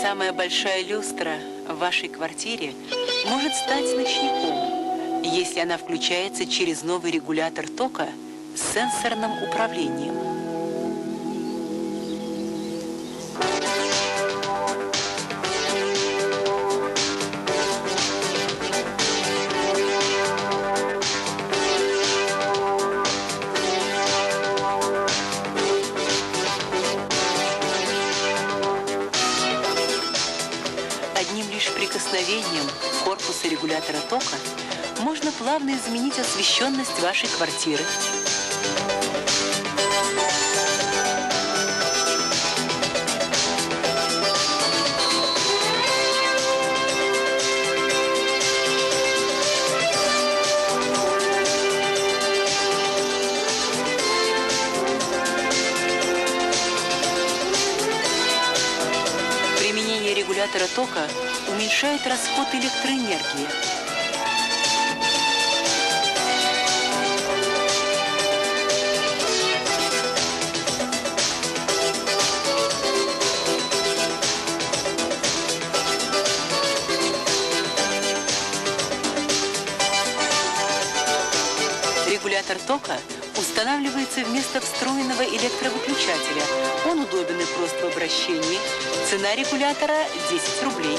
Самая большая люстра в вашей квартире может стать ночником, если она включается через новый регулятор тока с сенсорным управлением. Одним лишь прикосновением корпуса регулятора тока можно плавно изменить освещенность вашей квартиры. Применение регулятора тока уменьшает расход электроэнергии. Регулятор тока устанавливается вместо встроенного электровыключателя. Он удобен и прост в обращении. Цена регулятора – 10 рублей.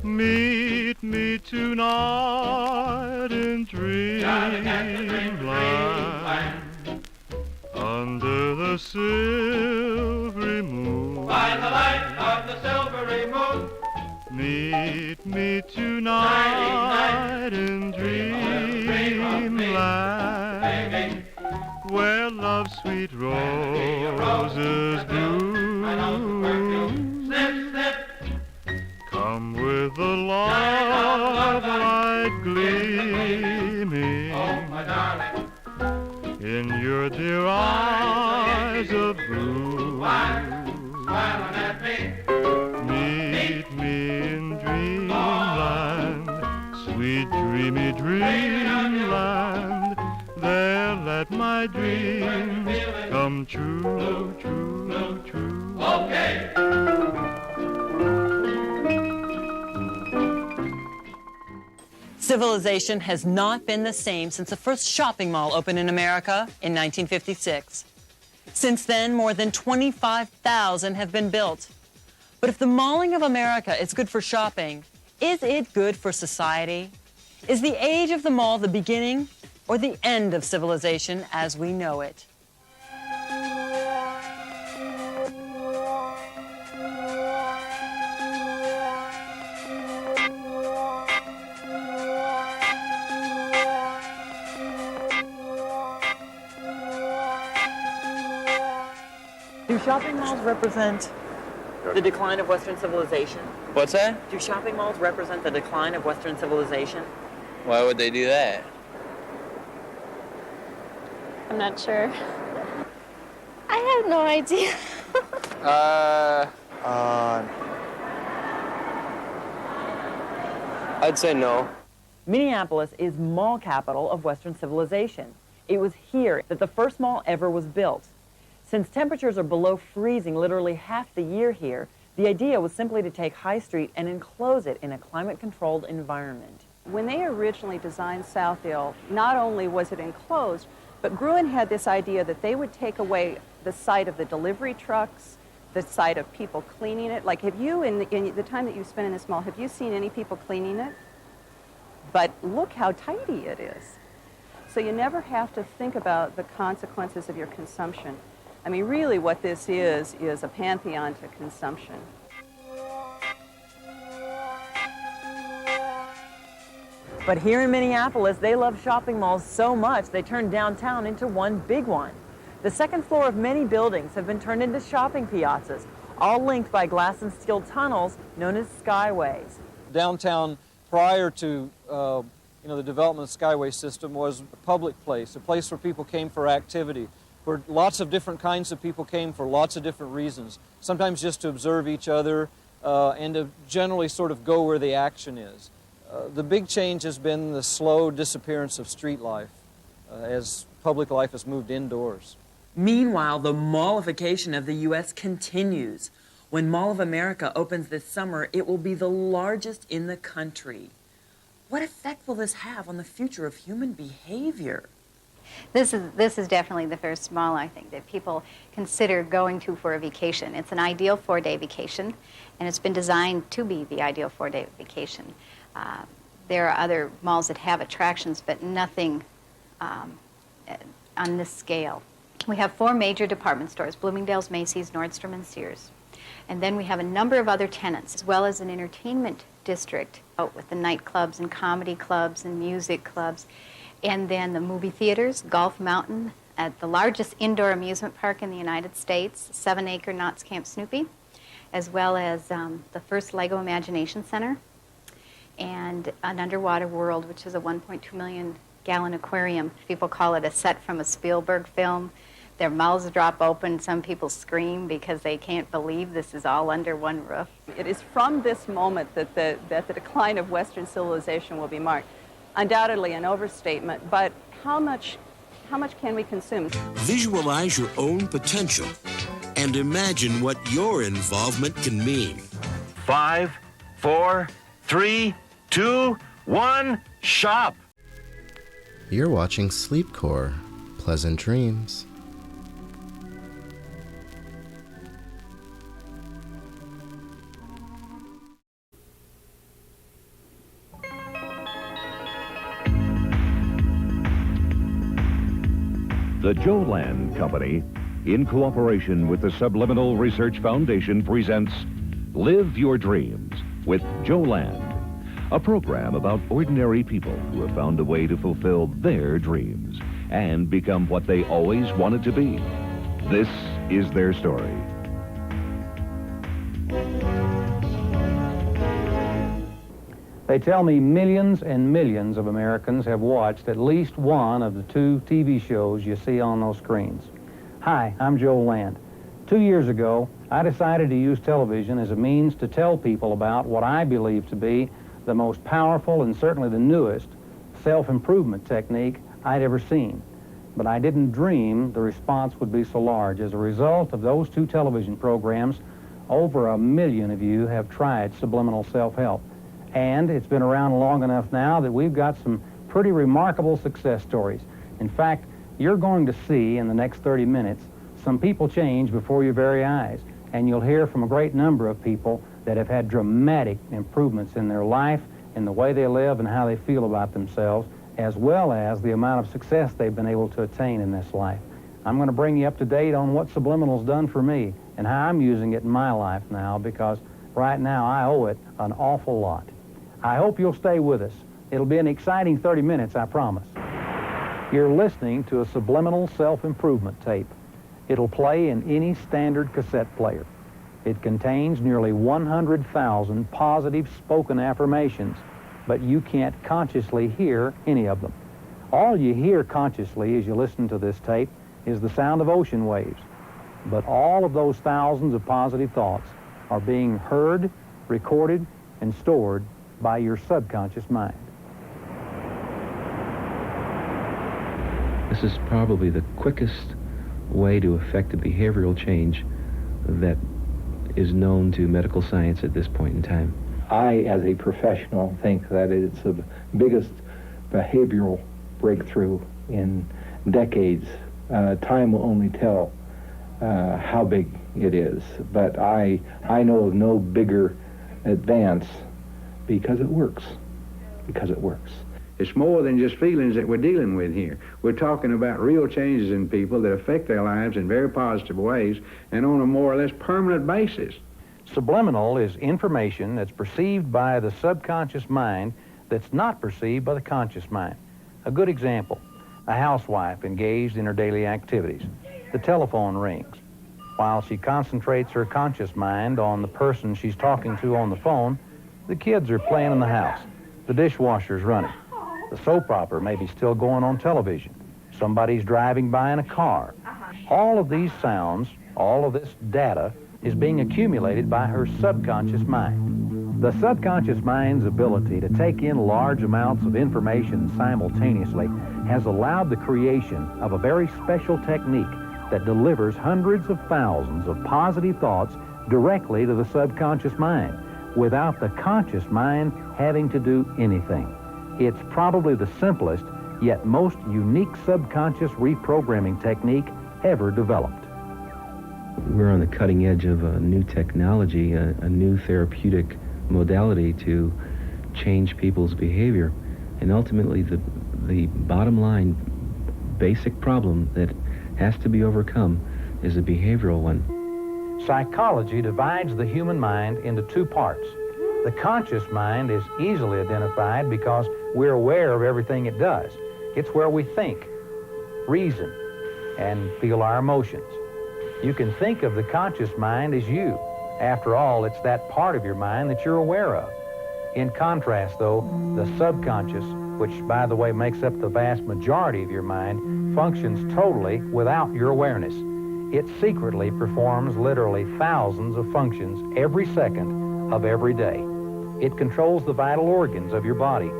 Meet me tonight in dreamland, under the silvery moon. By the light of the silvery moon, Meet me tonight in dreamland, where love's sweet roses bloom. snip, snip, Come with the love light gleaming my darling, in your dear eyes of blue. smiling at me. Meet me in dreamland, sweet dreamy dreamland. There let my dreams come true, true, true. Okay. Civilization has not been the same since the first shopping mall opened in America in 1956. Since then, more than 25,000 have been built. But if the malling of America is good for shopping, is it good for society? Is the age of the mall the beginning or the end of civilization as we know it? Do shopping malls represent the decline of Western civilization? What's that? Do shopping malls represent the decline of Western civilization? Why would they do that? I'm not sure. I have no idea. I'd say no. Minneapolis is mall capital of Western civilization. It was here that the first mall ever was built. Since temperatures are below freezing literally half the year here, the idea was simply to take High Street and enclose it in a climate-controlled environment. When they originally designed Southdale, not only was it enclosed, but Gruen had this idea that they would take away the sight of the delivery trucks, the sight of people cleaning it. Like, have you, in the time that you spent in this mall, have you seen any people cleaning it? But look how tidy it is. So you never have to think about the consequences of your consumption. I mean, really what this is a pantheon to consumption. But here in Minneapolis, they love shopping malls so much they turned downtown into one big one. The second floor of many buildings have been turned into shopping piazzas, all linked by glass and steel tunnels known as skyways. Downtown, prior to the development of the Skyway system, was a public place, a place where people came for activity, where lots of different kinds of people came for lots of different reasons. Sometimes just to observe each other, and to generally sort of go where the action is. The big change has been the slow disappearance of street life as public life has moved indoors. Meanwhile, the mallification of the U.S. continues. When Mall of America opens this summer, it will be the largest in the country. What effect will this have on the future of human behavior? This is definitely the first mall, I think, that people consider going to for a vacation. It's an ideal 4-day vacation, and it's been designed to be the ideal 4-day vacation. There are other malls that have attractions, but nothing on this scale. We have 4 major department stores: Bloomingdale's, Macy's, Nordstrom, and Sears. And then we have a number of other tenants, as well as an entertainment district with the nightclubs and comedy clubs and music clubs. And then the movie theaters, Golf Mountain, at the largest indoor amusement park in the United States, 7-acre Knott's Camp Snoopy, as well as the first Lego Imagination Center, and an underwater world, which is a 1.2 million gallon aquarium. People call it a set from a Spielberg film. Their mouths drop open. Some people scream because they can't believe this is all under one roof. It is from this moment that the decline of Western civilization will be marked. Undoubtedly an overstatement, but how much can we consume? Visualize your own potential and imagine what your involvement can mean. 5, 4, 3, 2, 1, shop! You're watching Sleepcore. Pleasant dreams. The Joland Company, in cooperation with the Subliminal Research Foundation, presents Live Your Dreams with Joland, a program about ordinary people who have found a way to fulfill their dreams and become what they always wanted to be. This is their story. They tell me millions and millions of Americans have watched at least one of the 2 TV shows you see on those screens. Hi, I'm Joe Land. 2 years ago, I decided to use television as a means to tell people about what I believe to be the most powerful and certainly the newest self-improvement technique I'd ever seen. But I didn't dream the response would be so large. As a result of those 2 television programs, over 1 million of you have tried subliminal self-help. And it's been around long enough now that we've got some pretty remarkable success stories. In fact, you're going to see in the next 30 minutes some people change before your very eyes. And you'll hear from a great number of people that have had dramatic improvements in their life, in the way they live and how they feel about themselves, as well as the amount of success they've been able to attain in this life. I'm going to bring you up to date on what Subliminal's done for me and how I'm using it in my life now, because right now I owe it an awful lot. I hope you'll stay with us. It'll be an exciting 30 minutes, I promise. You're listening to a Subliminal self-improvement tape. It'll play in any standard cassette player. It contains nearly 100,000 positive spoken affirmations, but you can't consciously hear any of them. All you hear consciously as you listen to this tape is the sound of ocean waves. But all of those thousands of positive thoughts are being heard, recorded, and stored by your subconscious mind. This is probably the quickest way to effect a behavioral change that is known to medical science at this point in time. I, as a professional, think that it's the biggest behavioral breakthrough in decades. Time will only tell how big it is, but I know of no bigger advance because it works. Because it works. It's more than just feelings that we're dealing with here. We're talking about real changes in people that affect their lives in very positive ways and on a more or less permanent basis. Subliminal is information that's perceived by the subconscious mind that's not perceived by the conscious mind. A good example, a housewife engaged in her daily activities. The telephone rings. While she concentrates her conscious mind on the person she's talking to on the phone, the kids are playing in the house. The dishwasher's running. The soap opera may be still going on television. Somebody's driving by in a car. All of these sounds, all of this data is being accumulated by her subconscious mind. The subconscious mind's ability to take in large amounts of information simultaneously has allowed the creation of a very special technique that delivers hundreds of thousands of positive thoughts directly to the subconscious mind without the conscious mind having to do anything. It's probably the simplest yet most unique subconscious reprogramming technique ever developed. We're on the cutting edge of a new technology, a new therapeutic modality to change people's behavior. And ultimately, the bottom line basic problem that has to be overcome is a behavioral one. Psychology divides the human mind into two parts. The conscious mind is easily identified because we're aware of everything it does. It's where we think, reason, and feel our emotions. You can think of the conscious mind as you. After all, it's that part of your mind that you're aware of. In contrast, though, the subconscious, which, by the way, makes up the vast majority of your mind, functions totally without your awareness. It secretly performs literally thousands of functions every second of every day. It controls the vital organs of your body.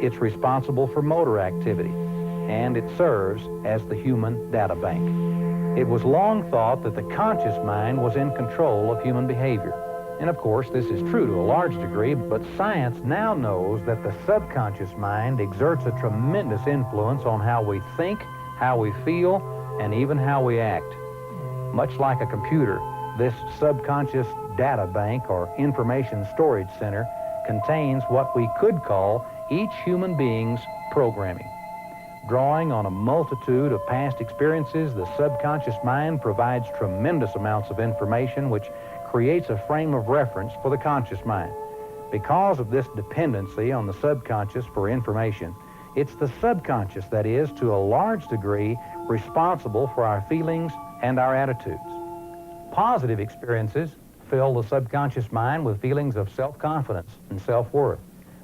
It's responsible for motor activity, and it serves as the human data bank. It was long thought that the conscious mind was in control of human behavior. And of course, this is true to a large degree, but science now knows that the subconscious mind exerts a tremendous influence on how we think, how we feel, and even how we act. Much like a computer, this subconscious data bank or information storage center contains what we could call each human being's programming. Drawing on a multitude of past experiences, the subconscious mind provides tremendous amounts of information which creates a frame of reference for the conscious mind. Because of this dependency on the subconscious for information, it's the subconscious that is, to a large degree, responsible for our feelings and our attitudes. Positive experiences fill the subconscious mind with feelings of self-confidence and self-worth.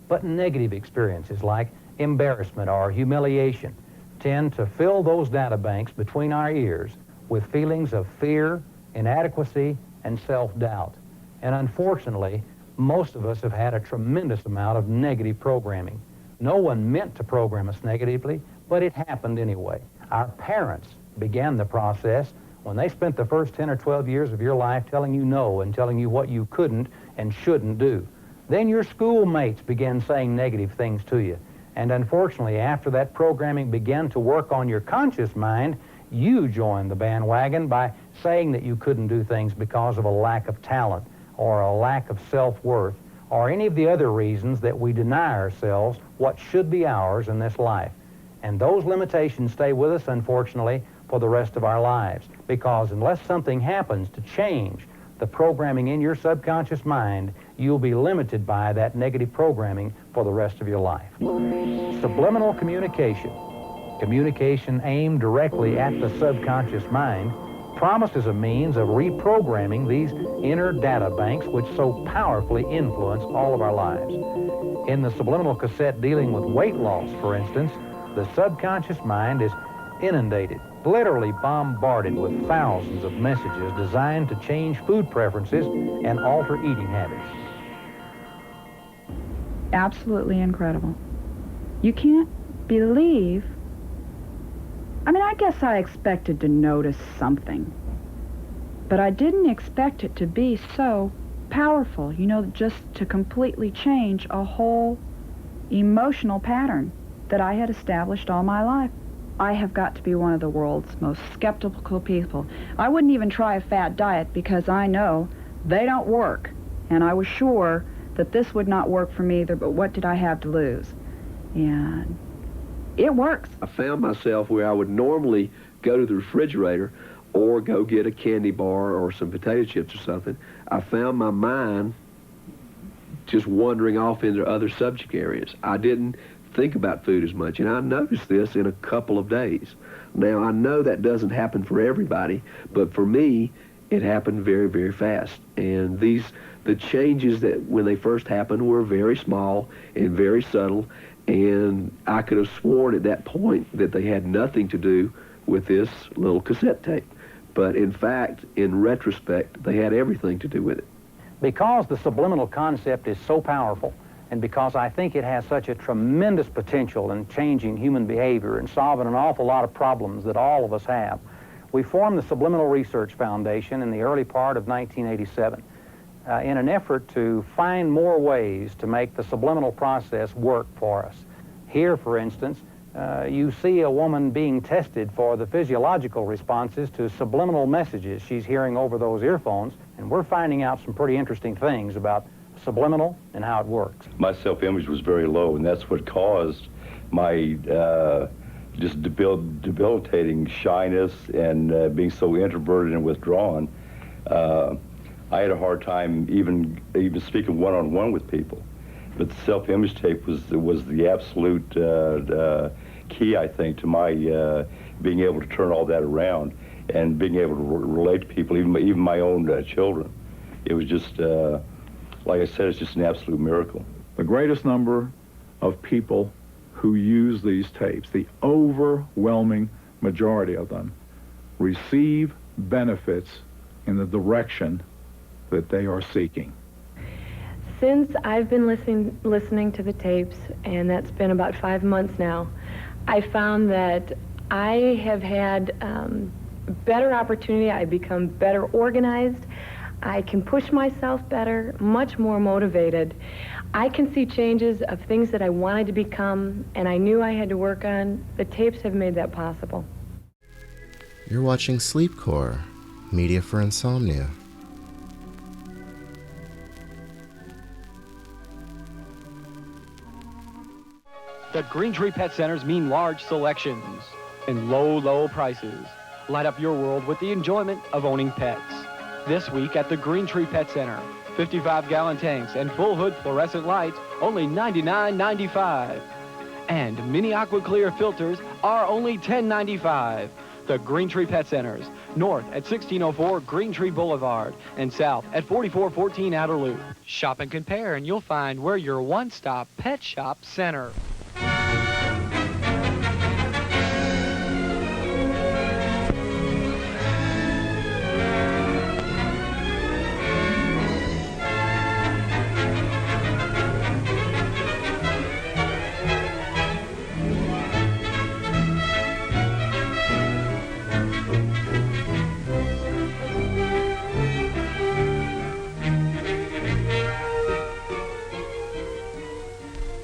But negative experiences like embarrassment or humiliation tend to fill those data banks between our ears with feelings of fear, inadequacy, and self-doubt. And unfortunately, most of us have had a tremendous amount of negative programming. No one meant to program us negatively, but it happened anyway. Our parents began the process when they spent the first 10 or 12 years of your life telling you no and telling you what you couldn't and shouldn't do. Then your schoolmates began saying negative things to you. And unfortunately, after that programming began to work on your conscious mind, you joined the bandwagon by saying that you couldn't do things because of a lack of talent or a lack of self-worth or any of the other reasons that we deny ourselves what should be ours in this life. And those limitations stay with us, unfortunately, for the rest of our lives. Because unless something happens to change the programming in your subconscious mind, you'll be limited by that negative programming for the rest of your life. Subliminal communication, communication aimed directly at the subconscious mind, promises a means of reprogramming these inner data banks which so powerfully influence all of our lives. In the subliminal cassette dealing with weight loss, for instance, the subconscious mind is inundated, literally bombarded with thousands of messages designed to change food preferences and alter eating habits. Absolutely incredible. You can't believe... I mean, I guess I expected to notice something, but I didn't expect it to be so powerful, you know, just to completely change a whole emotional pattern that I had established all my life. I have got to be one of the world's most skeptical people. I wouldn't even try a fat diet because I know they don't work, and I was sure that this would not work for me either, but what did I have to lose? And it works. I found myself where I would normally go to the refrigerator or go get a candy bar or some potato chips or something. I found my mind just wandering off into other subject areas. I didn't think about food as much, and I noticed this in a couple of days. Now, I know that doesn't happen for everybody, but for me, it happened very, very fast. And the changes that when they first happened were very small and very subtle, and I could have sworn at that point that they had nothing to do with this little cassette tape. But in fact, in retrospect, they had everything to do with it. Because the subliminal concept is so powerful, and because I think it has such a tremendous potential in changing human behavior and solving an awful lot of problems that all of us have, we formed the Subliminal Research Foundation in the early part of 1987 in an effort to find more ways to make the subliminal process work for us. Here, for instance, you see a woman being tested for the physiological responses to subliminal messages she's hearing over those earphones, and we're finding out some pretty interesting things about subliminal and how it works. My self-image was very low, and that's what caused my just debilitating shyness and being so introverted and withdrawn. I had a hard time even speaking one-on-one with people. But the self-image tape was the absolute key, I think, to my being able to turn all that around and being able to relate to people, even my own children. It was just, like I said, it's just an absolute miracle. The greatest number of people who use these tapes, the overwhelming majority of them, receive benefits in the direction that they are seeking. Since I've been listening to the tapes, and that's been about 5 months now, I found that I have had better opportunity. I've become better organized. I can push myself better, much more motivated. I can see changes of things that I wanted to become and I knew I had to work on. The tapes have made that possible. You're watching SleepCore, media for insomnia. The Green Tree Pet Centers mean large selections and low prices. Light up your world with the enjoyment of owning pets. This week at the Green Tree Pet Center, 55-gallon tanks and full hood fluorescent lights, only $99.95. And mini aqua clear filters are only $10.95. The Green Tree Pet Centers, north at 1604 Green Tree Boulevard and south at 4414 Outer Loop. Shop and compare and you'll find we're your one-stop pet shop center.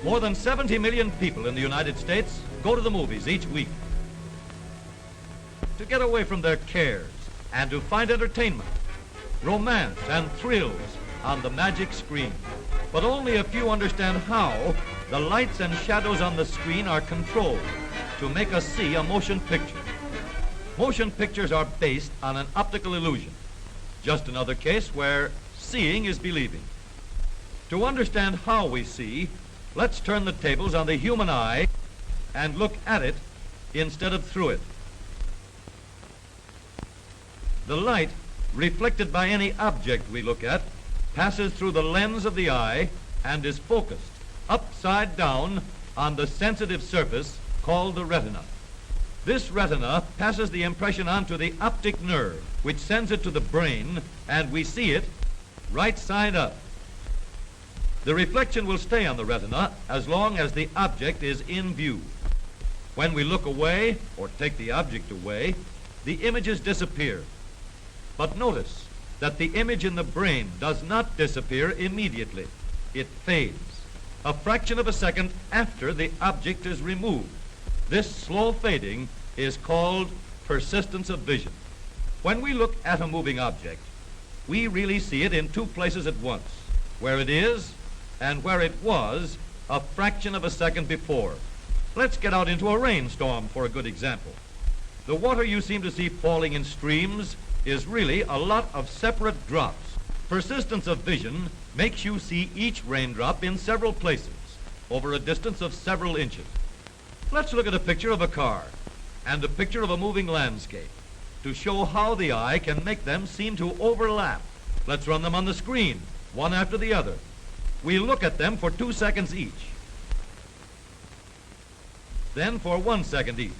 More than 70 million people in the United States go to the movies each week to get away from their cares and to find entertainment, romance, and thrills on the magic screen. But only a few understand how the lights and shadows on the screen are controlled to make us see a motion picture. Motion pictures are based on an optical illusion, just another case where seeing is believing. To understand how we see, let's turn the tables on the human eye and look at it instead of through it. The light, reflected by any object we look at, passes through the lens of the eye and is focused upside down on the sensitive surface called the retina. This retina passes the impression on to the optic nerve, which sends it to the brain, and we see it right side up. The reflection will stay on the retina as long as the object is in view. When we look away or take the object away, the images disappear. But notice that the image in the brain does not disappear immediately. It fades a fraction of a second after the object is removed. This slow fading is called persistence of vision. When we look at a moving object, we really see it in two places at once, where it is and where it was a fraction of a second before. Let's get out into a rainstorm for a good example. The water you seem to see falling in streams is really a lot of separate drops. Persistence of vision makes you see each raindrop in several places over a distance of several inches. Let's look at a picture of a car and a picture of a moving landscape to show how the eye can make them seem to overlap. Let's run them on the screen, one after the other. We look at them for 2 seconds each, then for 1 second each.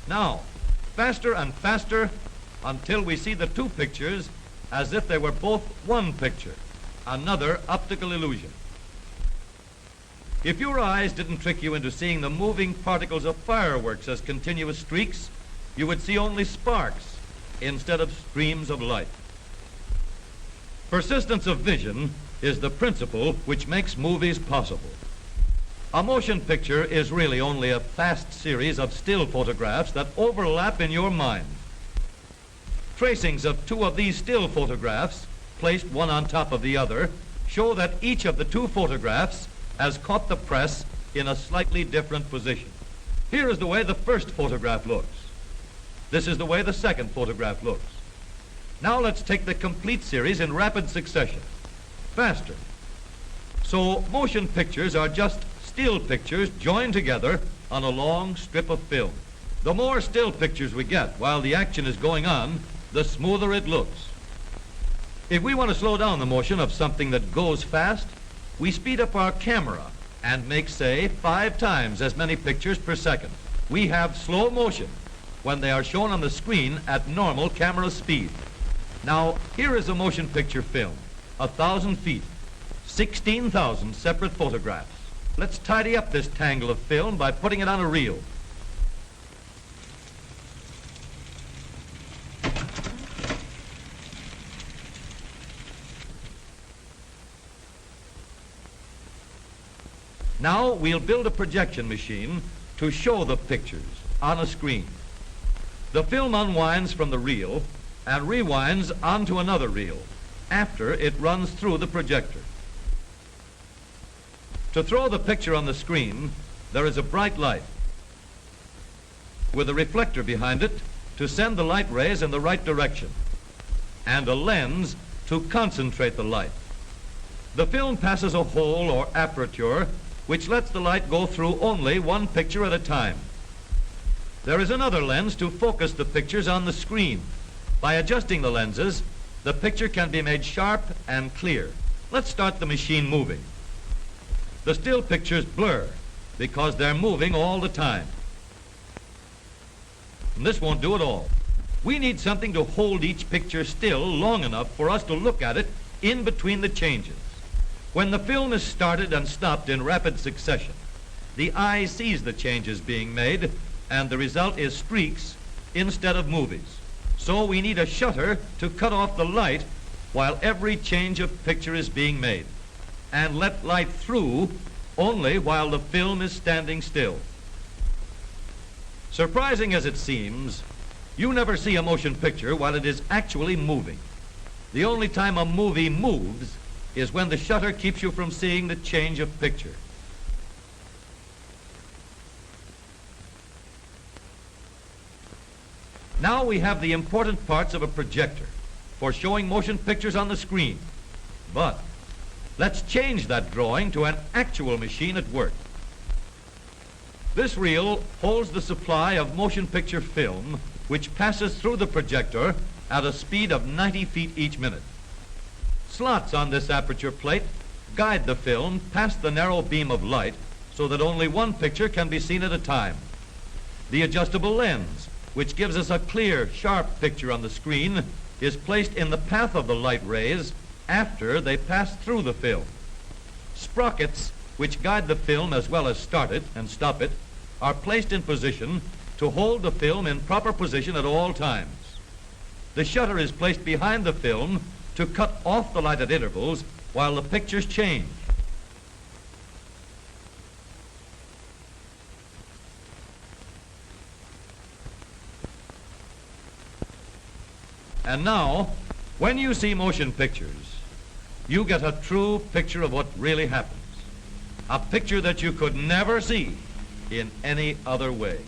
Now, faster and faster, until we see the two pictures as if they were both one picture, another optical illusion. If your eyes didn't trick you into seeing the moving particles of fireworks as continuous streaks, you would see only sparks instead of streams of light. Persistence of vision is the principle which makes movies possible. A motion picture is really only a fast series of still photographs that overlap in your mind. Tracings of two of these still photographs, placed one on top of the other, show that each of the two photographs has caught the press in a slightly different position. Here is the way the first photograph looks. This is the way the second photograph looks. Now let's take the complete series in rapid succession. Faster. So motion pictures are just still pictures joined together on a long strip of film. The more still pictures we get while the action is going on, the smoother it looks. If we want to slow down the motion of something that goes fast, we speed up our camera and make, say, 5 times as many pictures per second. We have slow motion when they are shown on the screen at normal camera speed. Now, here is a motion picture film, 1,000 feet, 16,000 separate photographs. Let's tidy up this tangle of film by putting it on a reel. Now we'll build a projection machine to show the pictures on a screen. The film unwinds from the reel and rewinds onto another reel after it runs through the projector. To throw the picture on the screen, there is a bright light with a reflector behind it to send the light rays in the right direction and a lens to concentrate the light. The film passes a hole or aperture which lets the light go through only one picture at a time. There is another lens to focus the pictures on the screen. By adjusting the lenses, the picture can be made sharp and clear. Let's start the machine moving. The still pictures blur because they're moving all the time. And this won't do at all. We need something to hold each picture still long enough for us to look at it in between the changes. When the film is started and stopped in rapid succession, the eye sees the changes being made, and the result is streaks instead of movies. So we need a shutter to cut off the light while every change of picture is being made, and let light through only while the film is standing still. Surprising as it seems, you never see a motion picture while it is actually moving. The only time a movie moves is when the shutter keeps you from seeing the change of picture. Now we have the important parts of a projector for showing motion pictures on the screen. But let's change that drawing to an actual machine at work. This reel holds the supply of motion picture film which passes through the projector at a speed of 90 feet each minute. Slots on this aperture plate guide the film past the narrow beam of light so that only one picture can be seen at a time. The adjustable lens, which gives us a clear, sharp picture on the screen, is placed in the path of the light rays after they pass through the film. Sprockets, which guide the film as well as start it and stop it, are placed in position to hold the film in proper position at all times. The shutter is placed behind the film to cut off the light at intervals while the pictures change. And now, when you see motion pictures, you get a true picture of what really happens. A picture that you could never see in any other way.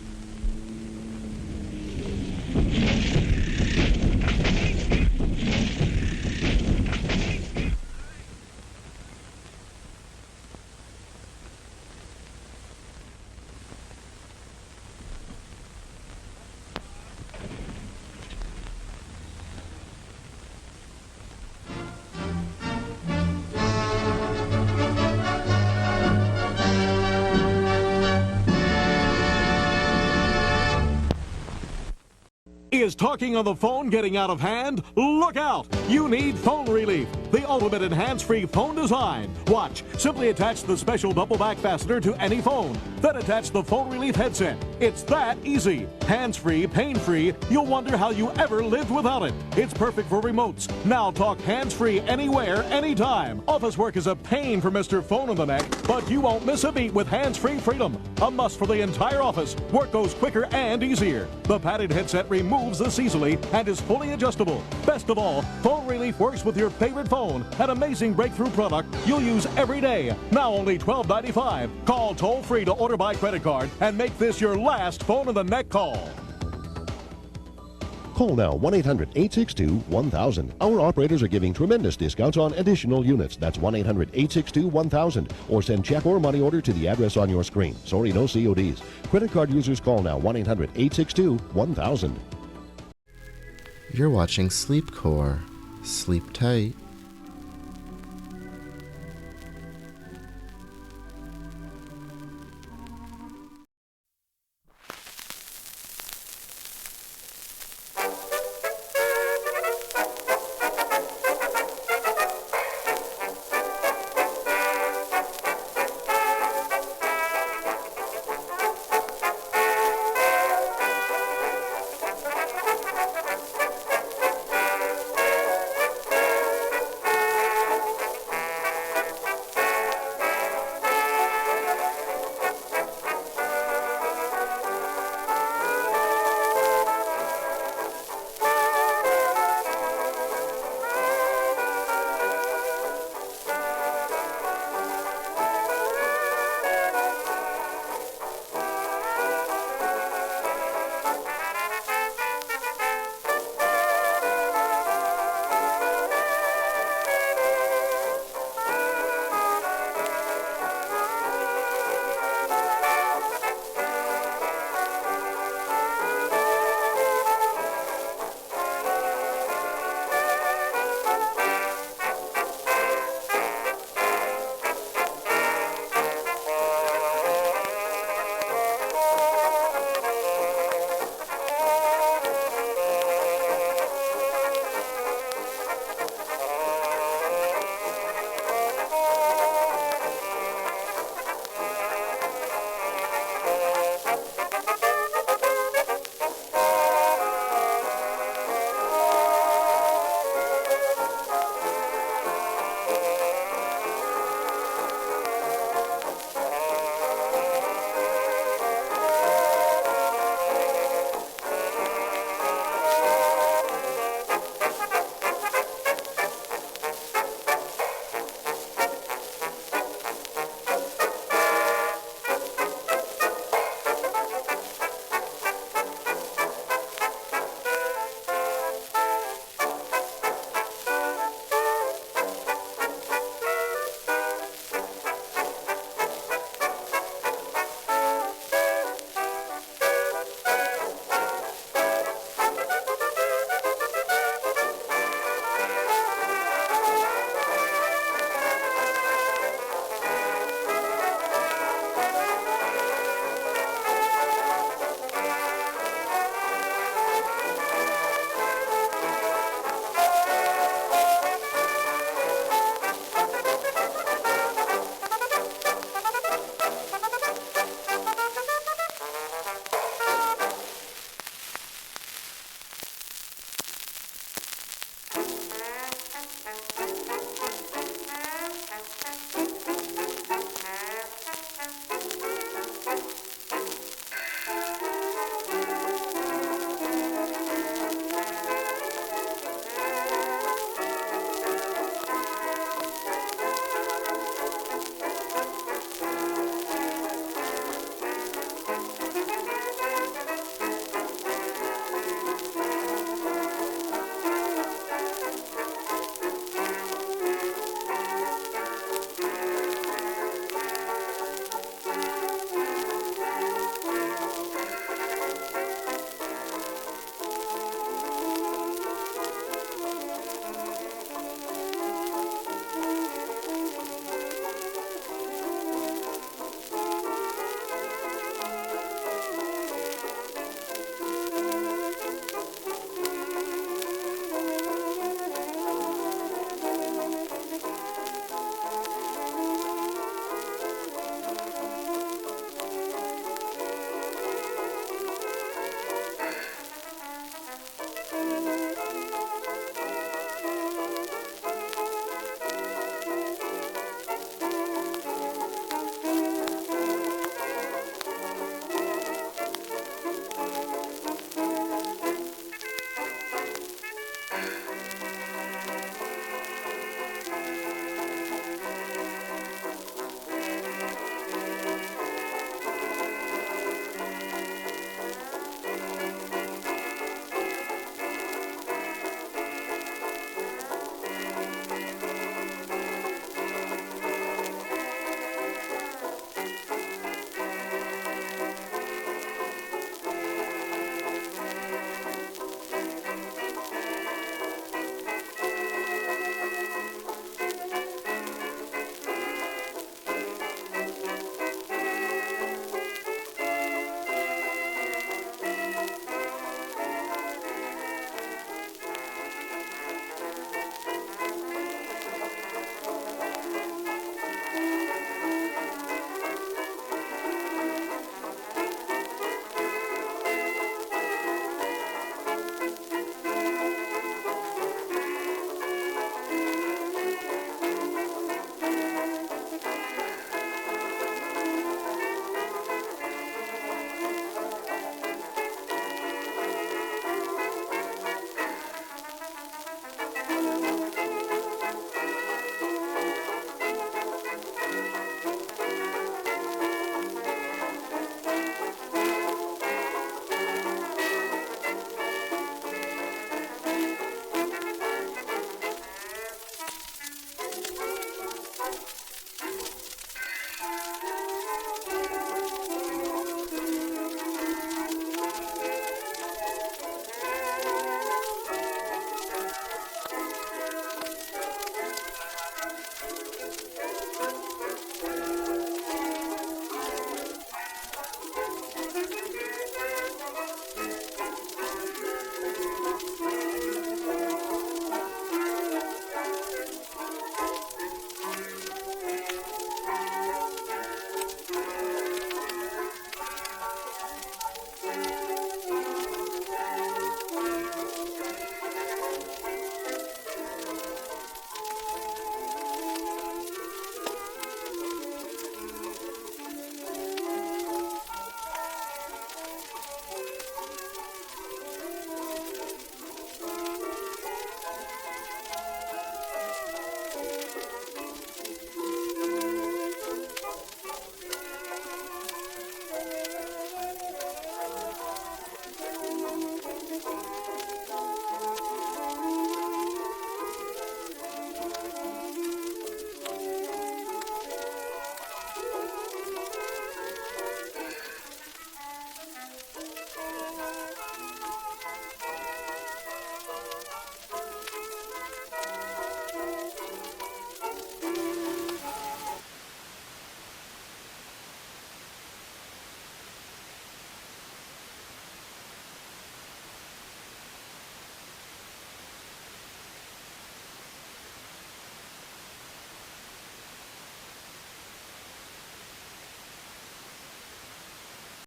Is talking on the phone getting out of hand? Look out! You need Phone Relief, the ultimate in hands-free phone design. Watch. Simply attach the special double back fastener to any phone. Then attach the Phone Relief headset. It's that easy. Hands-free, pain-free. You'll wonder how you ever lived without it. It's perfect for remotes. Now talk hands-free anywhere, anytime. Office work is a pain for Mr. Phone in the Neck, but you won't miss a beat with hands-free freedom. A must for the entire office. Work goes quicker and easier. The padded headset removes this easily and is fully adjustable. Best of all, Phone Relief works with your favorite phone, an amazing breakthrough product you'll use every day. Now only $12.95. Call toll-free to order by credit card and make this your last Phone in the Neck call. Call now 1-800-862-1000. Our operators are giving tremendous discounts on additional units. That's 1-800-862-1000. Or send check or money order to the address on your screen. Sorry, no CODs. Credit card users call now 1-800-862-1000. You're watching Sleepcore. Sleep tight.